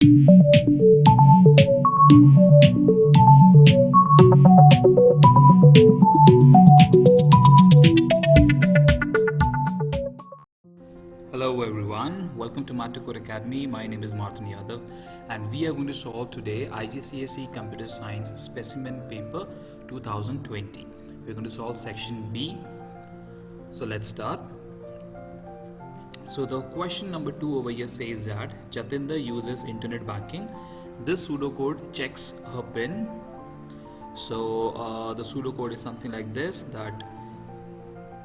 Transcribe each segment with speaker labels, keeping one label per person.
Speaker 1: Hello everyone, welcome to Mad2Code Academy. My name is Martin Yadav and we are going to solve today IGCSE Computer Science Specimen Paper 2020. We're going to solve section B. So let's start. So the question number 2 over here says that Jatinder uses internet banking. This pseudocode checks her PIN. So the pseudocode is something like this, that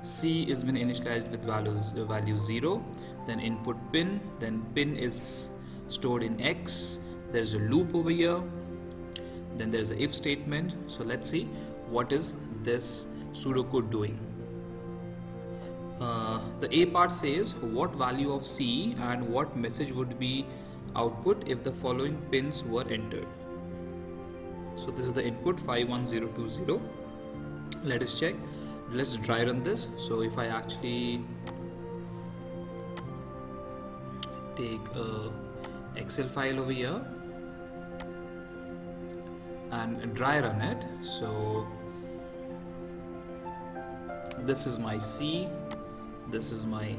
Speaker 1: C is been initialized with value 0, then input pin, then pin is stored in X, there's a loop over here, then there's a if statement. So let's see what is this pseudocode doing. The A part says what value of C and what message would be output if the following pins were entered. So this is the input 51020. Let us check. Let's dry run this. So if I actually take a Excel file over here and dry run it, so this is my C, this is my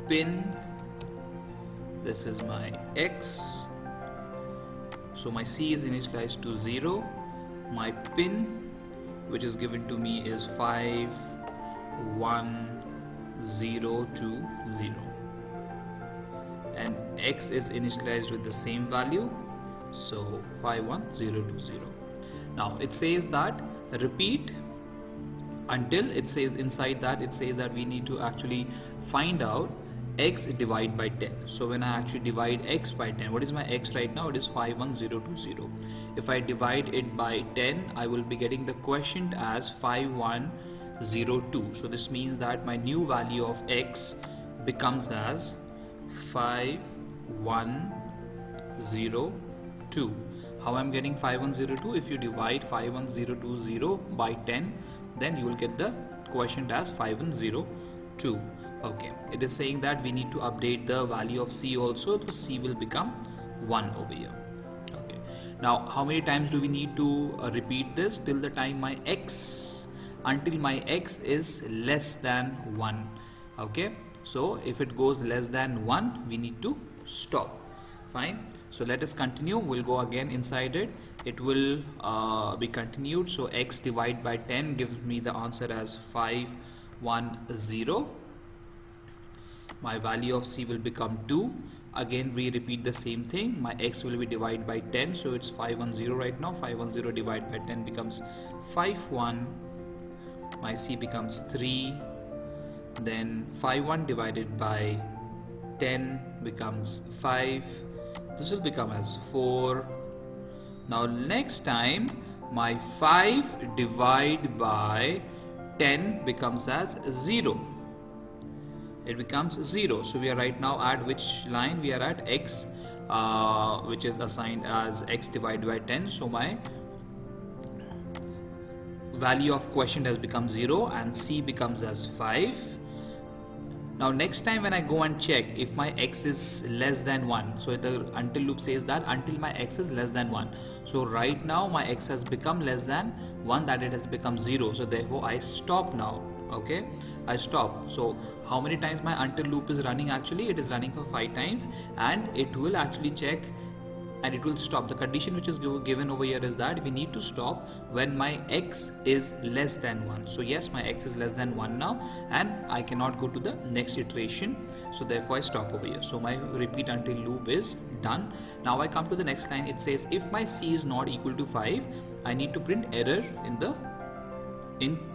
Speaker 1: pin, this is my X. So my C is initialized to 0, my pin which is given to me is 51020, and X is initialized with the same value, so 51020. Now it says that repeat until, it says inside that, it says that we need to actually find out X divided by 10. So when I actually divide X by 10, what is my X right now? It is 51020. If I divide it by 10, I will be getting the quotient as 5102. So this means that my new value of X becomes as 5102. How I'm getting 5102? If you divide 51020 by 10, then you will get the quotient as 5102. Okay, it is saying that we need to update the value of C also, so C will become 1 over here. Okay, now how many times do we need to repeat this? Till the time my X, until my X is less than 1. Okay, so if it goes less than 1, we need to stop. Fine, so let us continue. We'll go again inside it. It will be continued. So X divided by 10 gives me the answer as 510. My value of C will become 2. Again we repeat the same thing. My X will be divided by 10, so it's 510 right now. 510 divided by 10 becomes 51. My C becomes 3. Then 51 divided by 10 becomes 5. This will become as 4. Now next time my 5 divided by 10 becomes as 0. It becomes 0. So we are right now at which line? We are at X, which is assigned as X divided by 10. So my value of quotient has become 0 and C becomes as 5. Now next time when I go and check if my X is less than 1, so the until loop says that until my X is less than 1. So right now my X has become less than 1, that it has become 0. So therefore I stop now. Okay, I stop. So how many times my until loop is running? Actually it is running for 5 times, and it will actually check and it will stop. The condition which is given over here is that we need to stop when my X is less than 1. So yes, my X is less than 1 now, and I cannot go to the next iteration, so therefore I stop over here. So my repeat until loop is done. Now I come to the next line. It says if my C is not equal to 5, I need to print error in the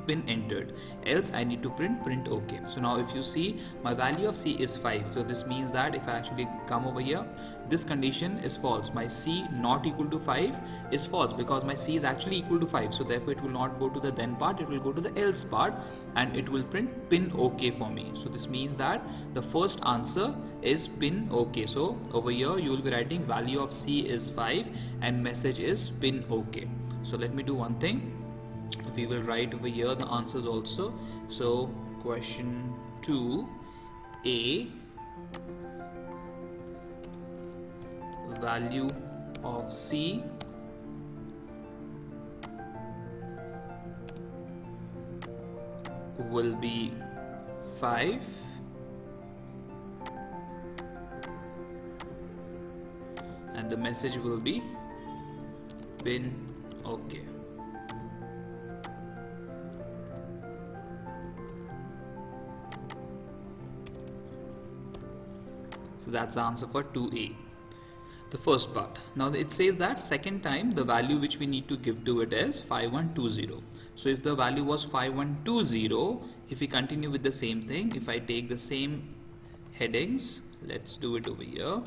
Speaker 1: pin entered, else I need to print OK. So now if you see, my value of C is 5. So this means that if I actually come over here, this condition is false. My C not equal to 5 is false because my C is actually equal to 5. So therefore it will not go to the then part, it will go to the else part, and it will print pin OK for me. So this means that the first answer is pin OK. So over here you will be writing value of C is 5 and message is pin OK. So let me do one thing. We will write over here the answers also. So question 2A value of C will be 5 and the message will be pin OK. So that's the answer for 2A, the first part. Now it says that second time the value which we need to give to it is 5120. So if the value was 5120, if we continue with the same thing, if I take the same headings, let's do it over here.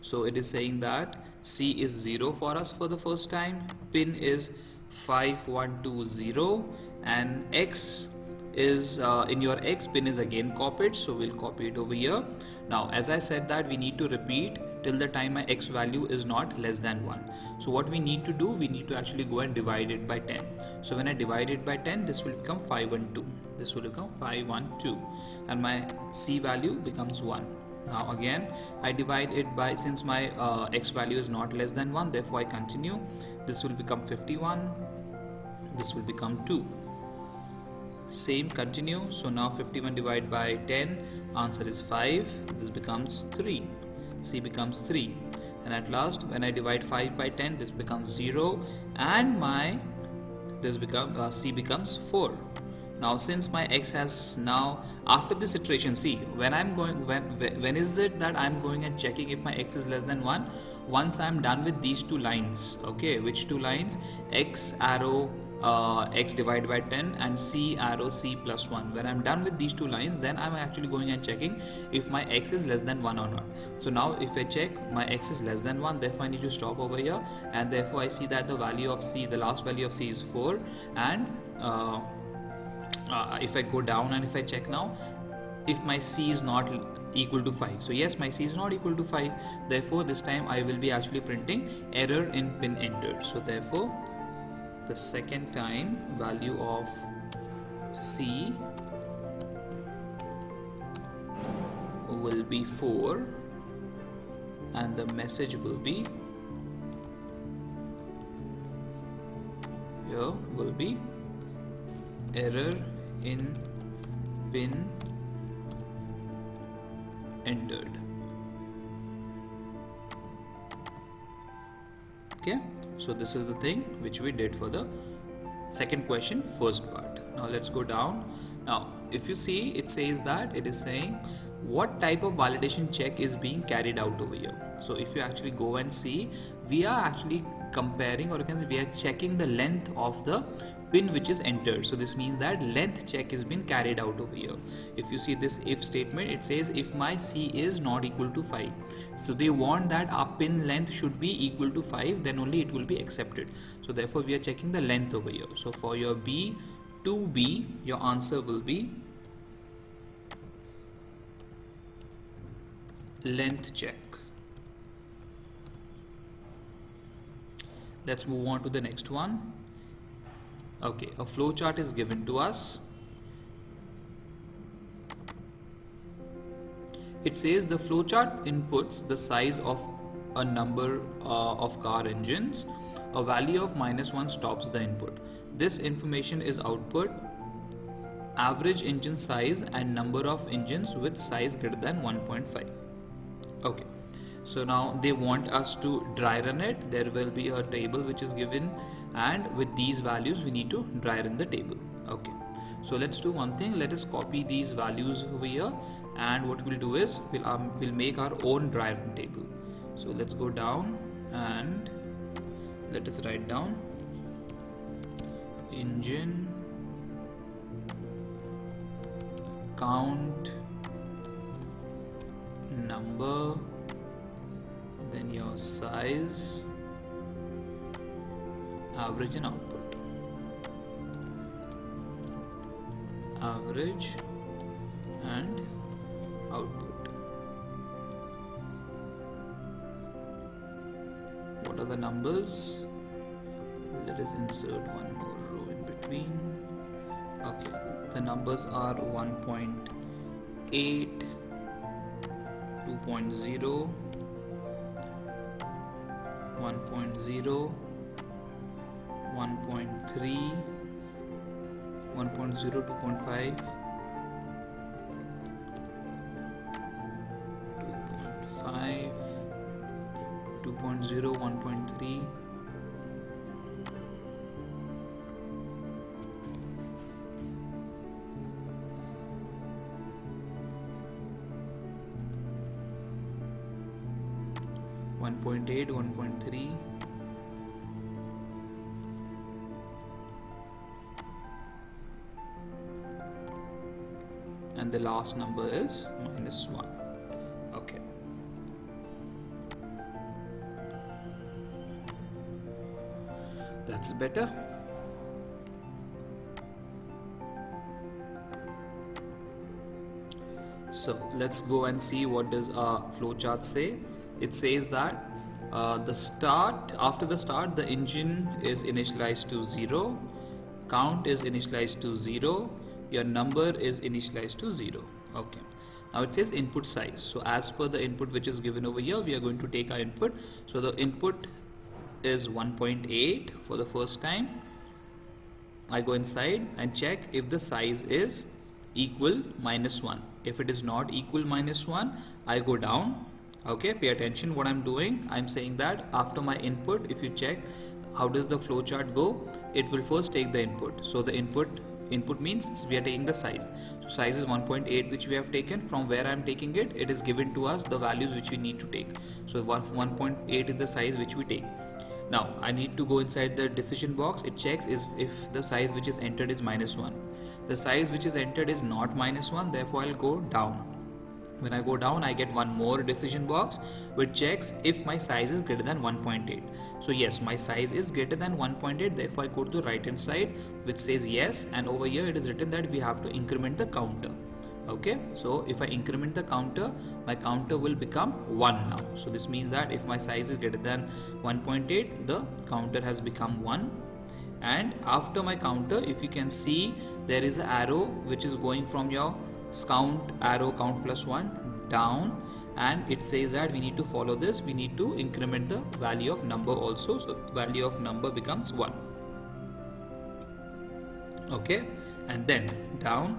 Speaker 1: So it is saying that C is 0 for us for the first time, pin is 5120, and X is in your X pin is again copied, so we'll copy it over here. Now as I said that we need to repeat till the time my X value is not less than 1. So what we need to do, we need to actually go and divide it by 10. So when I divide it by 10, this will become 512, this will become 512, and my C value becomes 1. Now again I divide it by, since my X value is not less than 1, therefore I continue, this will become 51, this will become 2. Same, continue. So now 51 divided by 10, answer is 5, this becomes 3, C becomes 3, and at last when I divide 5 by 10, this becomes 0, and my C becomes 4. Now since my X has now, after this iteration, see when I'm going, when is it that I'm going and checking if my X is less than 1? Once I'm done with these two lines. Okay, which two lines? X arrow X divided by 10 and C arrow C plus 1. When I'm done with these two lines, then I'm actually going and checking if my X is less than 1 or not. So now if I check my X is less than 1, therefore I need to stop over here, and therefore I see that the value of C, the last value of C is 4, and if I go down and if I check now, if my C is not equal to 5. So yes, my C is not equal to 5, therefore this time I will be actually printing error in pin entered. So therefore the second time value of C will be 4 and the message will be here will be error in pin entered. Okay, so this is the thing which we did for the second question, first part. Now let's go down. Now if you see, it says that it is saying what type of validation check is being carried out over here. So if you actually go and see, we are actually comparing, or you can say we are checking the length of the pin which is entered. So this means that length check is being carried out over here. If you see this if statement, it says if my C is not equal to 5. So they want that our pin length should be equal to 5, then only it will be accepted. So therefore we are checking the length over here. So for your B, 2B, your answer will be length check. Let's move on to the next one. Okay, a flowchart is given to us. It says the flowchart inputs the size of a number of car engines. A value of -1 stops the input. This information is output, average engine size and number of engines with size greater than 1.5. Okay, so now they want us to dry run it. There will be a table which is given, and with these values we need to dry run the table. Okay, so let's do one thing. Let us copy these values over here, and what we'll do is we'll make our own dry run table. So let's go down and let us write down engine count number, then your size, average and output. Average and output. What are the numbers? Let us insert one more row in between. Okay, the numbers are 1.8, 2.0, 1.0, 1.3, 1.0, 2.5, 2.5, 2.0, 1.3, 1.8, 1.3, and the last number is -1. Okay. That's better. So let's go and see what does our flowchart say. It says that after the start, the engine is initialized to 0, count is initialized to 0, your number is initialized to 0. Okay. Now it says input size. So as per the input which is given over here, we are going to take our input. So the input is 1.8 for the first time. I go inside and check if the size is equal -1. If it is not equal -1, I go down. Okay, pay attention what I'm doing. I'm saying that after my input, if you check how does the flow chart go, it will first take the input. So the input means we are taking the size. So size is 1.8 which we have taken. From where I'm taking it, it is given to us the values which we need to take. So 1.8 is the size which we take. Now I need to go inside the decision box. It checks if the size which is entered is -1. The size which is entered is not -1, therefore I'll go down. When I go down, I get one more decision box which checks if my size is greater than 1.8. So yes, my size is greater than 1.8, therefore I go to the right hand side which says yes, and over here it is written that we have to increment the counter. Okay, so if I increment the counter, my counter will become 1 now. So this means that if my size is greater than 1.8, the counter has become 1. And after my counter, if you can see, there is an arrow which is going from your count arrow, count +1 down, and it says that we need to follow this. We need to increment the value of number also. So value of number becomes 1. Okay, and then down,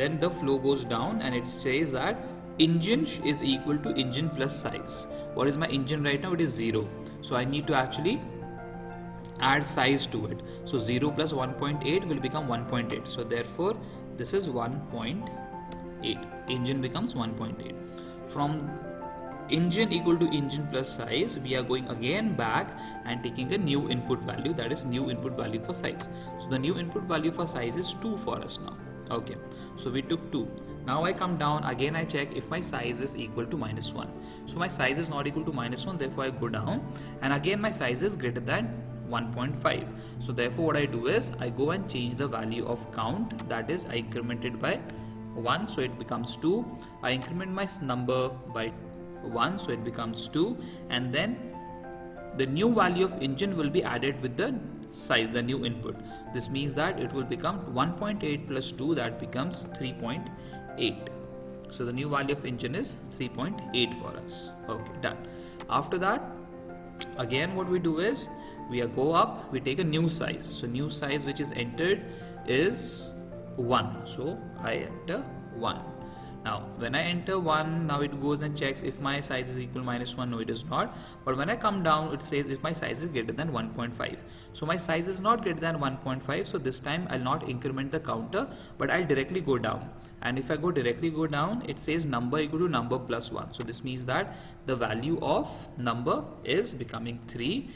Speaker 1: then the flow goes down and it says that engine is equal to engine plus size. What is my engine right now? It is 0. So I need to actually add size to it. So 0 plus 1.8 will become 1.8. So therefore this is 1.8. Engine becomes 1.8. From engine equal to engine plus size, we are going again back and taking a new input value, that is new input value for size. So the new input value for size is 2 for us now. Okay, so we took 2. Now I come down, again I check if my size is equal to -1. So my size is not equal to -1, therefore I go down, and again my size is greater than 1.5. So therefore what I do is I go and change the value of count, that is I increment it by 1, so it becomes 2. I increment my number by 1, so it becomes 2, and then the new value of engine will be added with the size, the new input. This means that it will become 1.8 plus 2, that becomes 3.8. So the new value of engine is 3.8 for us. Okay, done. After that, again what we do is we go up, we take a new size. So new size which is entered is 1. So I enter 1. Now when I enter 1, now it goes and checks if my size is equal -1. No, it is not. But when I come down, it says if my size is greater than 1.5. So my size is not greater than 1.5. So this time I'll not increment the counter, but I'll directly go down. And if I directly go down, it says number equal to number plus 1. So this means that the value of number is becoming 3,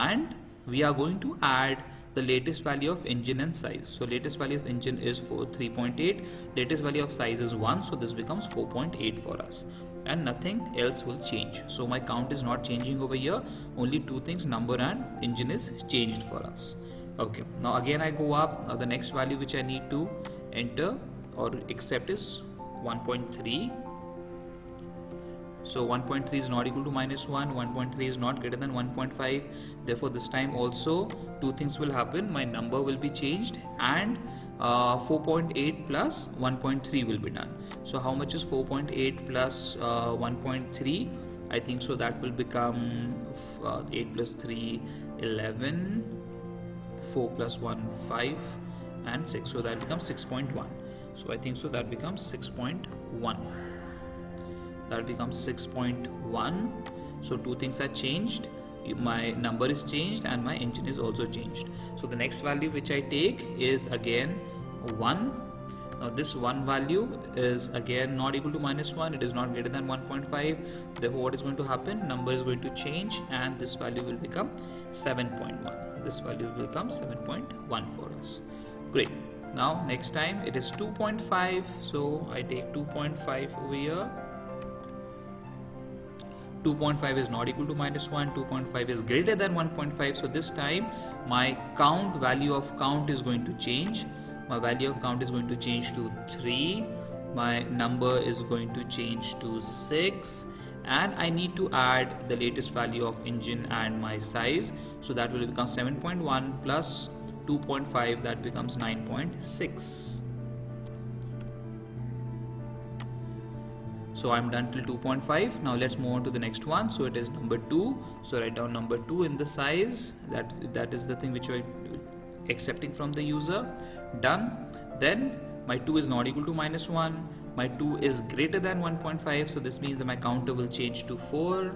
Speaker 1: and we are going to add the latest value of engine and size. So latest value of engine is 3.8, latest value of size is 1, so this becomes 4.8 for us, and nothing else will change. So my count is not changing over here, only two things, number and engine is changed for us. Okay, now again I go up. Now the next value which I need to enter or accept is 1.3. So 1.3 is not equal to -1, 1.3 is not greater than 1.5. Therefore this time also two things will happen. My number will be changed, and 4.8 plus 1.3 will be done. So how much is 4.8 plus 1.3? I think so that will become 8 plus 3 11, 4 plus 1 5 and 6, so that becomes 6.1. so I think so that becomes 6.1. That becomes 6.1. So two things are changed, my number is changed and my engine is also changed. So the next value which I take is again 1. Now this 1 value is again not equal to -1, it is not greater than 1.5. Therefore what is going to happen, number is going to change and this value will become 7.1. This value will become 7.1 for us. Great. Now next time it is 2.5, so I take 2.5 over here. 2.5 is not equal to -1, 2.5 is greater than 1.5. so this time my value of count is going to change. My value of count is going to change to 3, my number is going to change to 6, and I need to add the latest value of engine and my size, so that will become 7.1 plus 2.5, that becomes 9.6. So I'm done till 2.5. Now let's move on to the next one. So it is number 2. So write down number 2 in the size. That is the thing which we're accepting from the user. Done. Then my 2 is not equal to -1. My 2 is greater than 1.5. So this means that my counter will change to 4.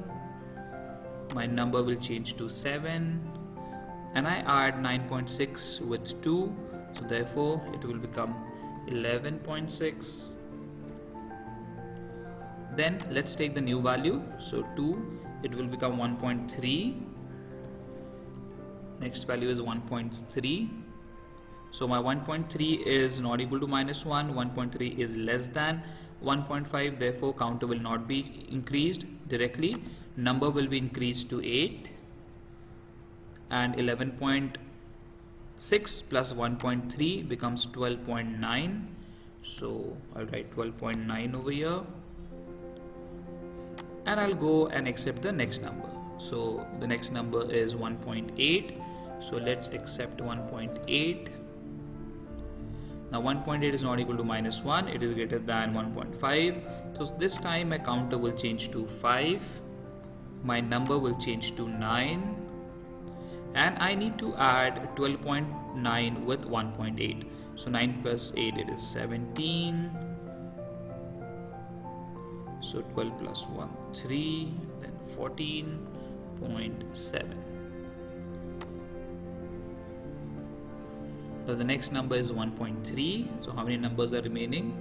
Speaker 1: My number will change to 7. And I add 9.6 with 2. So therefore it will become 11.6. Then let's take the new value. So 2, it will become 1.3. Next value is 1.3. So my 1.3 is not equal to -1. 1.3 is less than 1.5. Therefore counter will not be increased directly. Number will be increased to 8. And 11.6 plus 1.3 becomes 12.9. So I'll write 12.9 over here. And I'll go and accept the next number. So the next number is 1.8. So let's accept 1.8. Now 1.8 is not equal to -1, it is greater than 1.5. So this time my counter will change to 5. My number will change to 9. And I need to add 12.9 with 1.8. So 9 plus 8, it is 17. So 12 plus 1, 3, then 14.7. So the next number is 1.3. So how many numbers are remaining?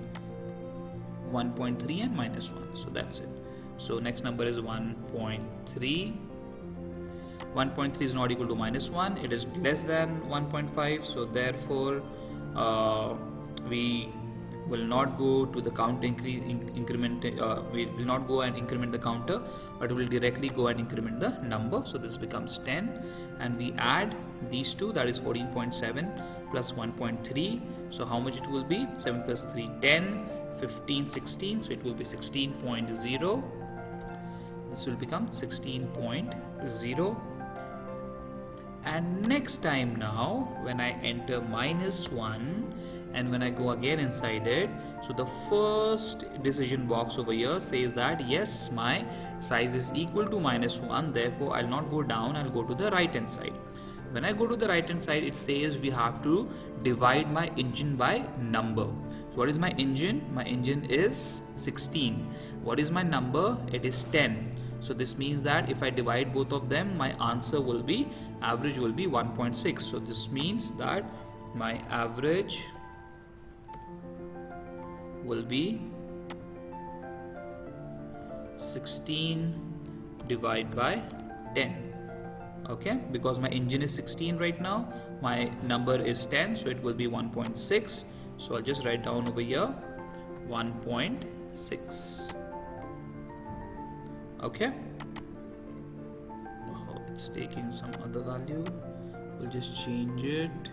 Speaker 1: 1.3 and -1. So that's it. So next number is 1.3. 1.3 is not equal to -1. It is less than 1.5. So therefore we will not go to the count increment. We will not go and increment the counter, but we will directly go and increment the number. So this becomes 10, and we add these two, that is 14.7 plus 1.3. So how much it will be? 7 plus 3, 10, 15, 16. So it will be 16.0. This will become 16.0. And next time now, when I enter -1 and when I go again inside it, so the first decision box over here says that yes, my size is equal to -1. Therefore I'll not go down, I'll go to the right hand side. When I go to the right hand side, it says we have to divide my engine by number. So what is my engine? My engine is 16. What is my number? It is 10. So this means that if I divide both of them, my answer will be, average will be 1.6. So this means that my average will be 16 divided by 10. Okay, because my engine is 16 right now, my number is 10, so it will be 1.6. So I'll just write down over here 1.6. Okay, oh, it's taking some other value. We'll just change it.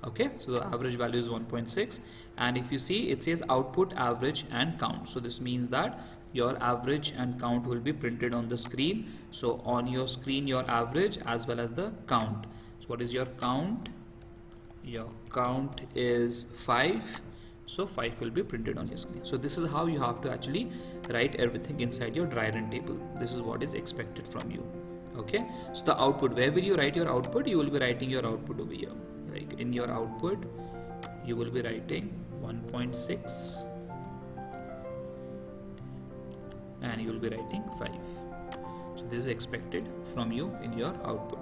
Speaker 1: Okay, so the average value is 1.6, and if you see, it says output, average and count. So this means that your average and count will be printed on the screen. So on your screen, your average as well as the count. So what is your count? your count is 5, so 5 will be printed on your screen. So this is how you have to actually write everything inside your dry run table. This is what is expected from you. Okay, so the output, where will you write your output? You will be writing your output over here. Like in your output you will be writing 1.6 and you will be writing 5. So this is expected from you in your output.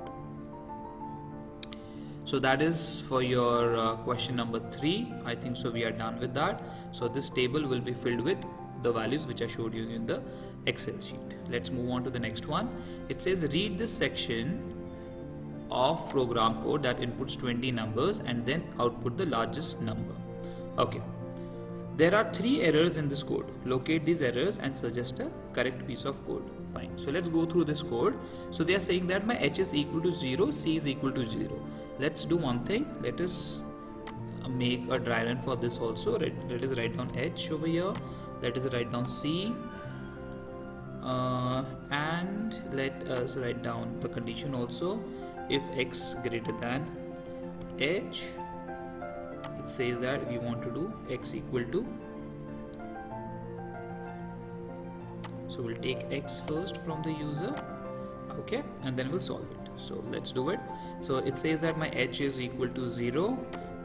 Speaker 1: So that is for your question number 3. I think so we are done with that. So this table will be filled with the values which I showed you in the Excel sheet. Let's move on to the next one. It says read this section of program code that inputs 20 numbers and then output the largest number. Okay. There are 3 errors in this code. Locate these errors and suggest a correct piece of code. Fine. So let's go through this code. So they are saying that my h is equal to 0, c is equal to 0. Let's do one thing. Let us make a dry run for this also. Let us write down h over here. Let us write down c. And let us write down the condition also. If x greater than h, it says that we want to do x equal to, so we'll take x first from the user, okay, and then we'll solve it. So let's do it. So it says that my h is equal to 0,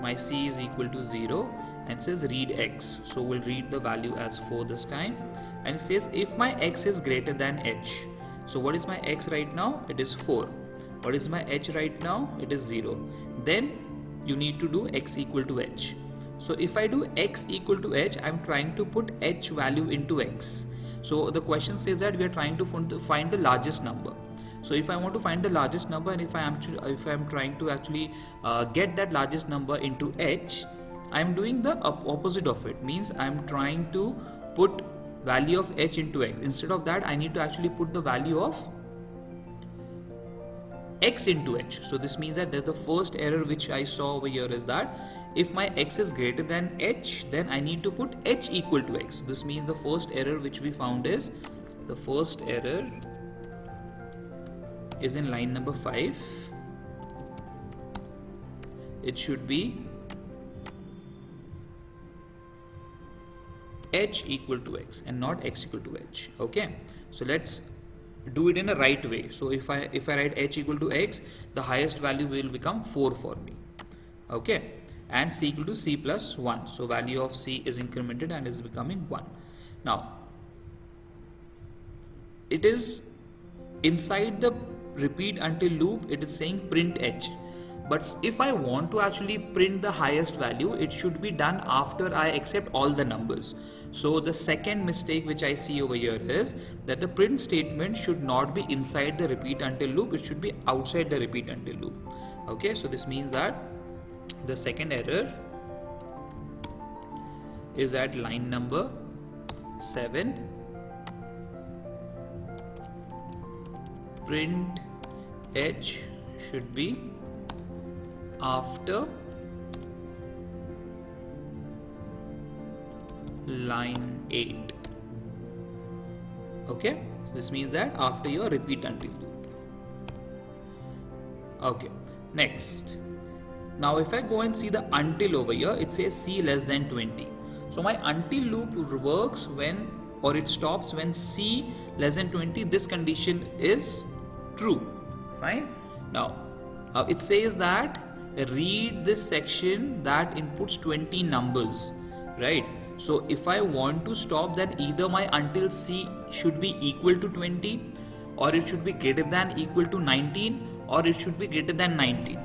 Speaker 1: my c is equal to 0, and it says read x. So we'll read the value as 4 this time, and it says if my x is greater than h. So what is my x right now? It is 4. What is my h right now? It is 0. Then you need to do x equal to h. So if I do x equal to h, I'm trying to put h value into x. So the question says that we are trying to find the largest number. So if I want to find the largest number, and if I am trying to actually get that largest number into h, I am doing the opposite of it. Means I am trying to put value of h into x. Instead of that, I need to actually put the value of x into h. So this means that the first error which I saw over here is that if my x is greater than h, then I need to put h equal to x. This means the first error which we found is, the first error is in line number 5. It should be h equal to x and not x equal to h. Okay, so let's do it in a right way. So if I write h equal to x, the highest value will become 4 for me. Okay, and c equal to c plus 1. So value of c is incremented and is becoming 1. Now it is inside the repeat until loop, it is saying print h. But if I want to actually print the highest value, it should be done after I accept all the numbers. So the second mistake which I see over here is that the print statement should not be inside the repeat until loop, it should be outside the repeat until loop. Okay, so this means that the second error is at line number 7. Print h should be after line 8. Okay, this means that after your repeat until loop. Okay, next, now if I go and see the until over here, it says c less than 20. So my until loop works when, or it stops when c less than 20, this condition is true. Fine. Now it says that read this section that inputs 20 numbers, right? So if I want to stop, then either my until c should be equal to 20, or it should be greater than equal to 19, or it should be greater than 19.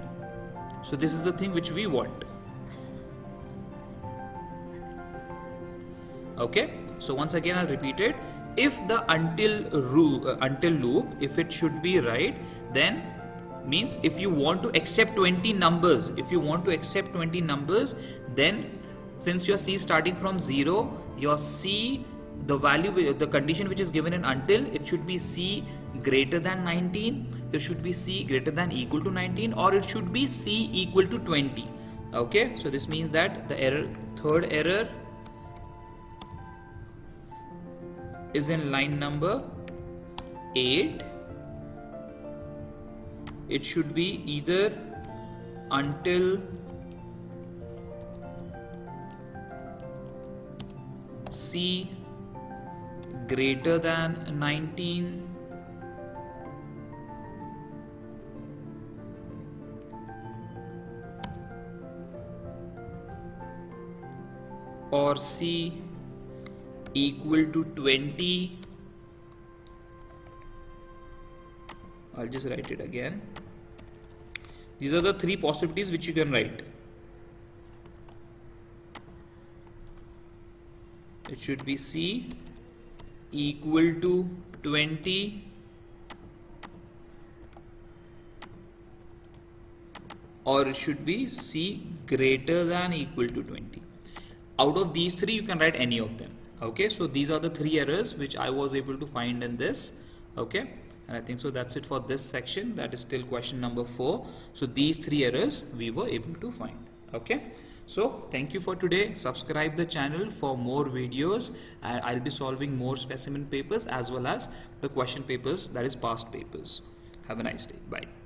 Speaker 1: So this is the thing which we want. Okay, so once again I'll repeat it. If the until loop, if it should be right, then means if you want to accept 20 numbers, then since your c is starting from 0, your c, the value, the condition which is given in until, it should be c greater than 19, it should be c greater than equal to 19, or it should be c equal to 20. Okay, so this means that the third error is in line number 8. It should be either until C greater than 19, or C equal to 20. I'll just write it again. These are the three possibilities which you can write. It should be C equal to 20 or it should be C greater than equal to 20. Out of these three you can write any of them. Okay, so these are the three errors which I was able to find in this. Okay, and I think so that's it for this section. That is still question number 4. So these three errors we were able to find. Okay, so thank you for today. Subscribe the channel for more videos. I'll be solving more specimen papers as well as the question papers, that is past papers. Have a nice day. Bye.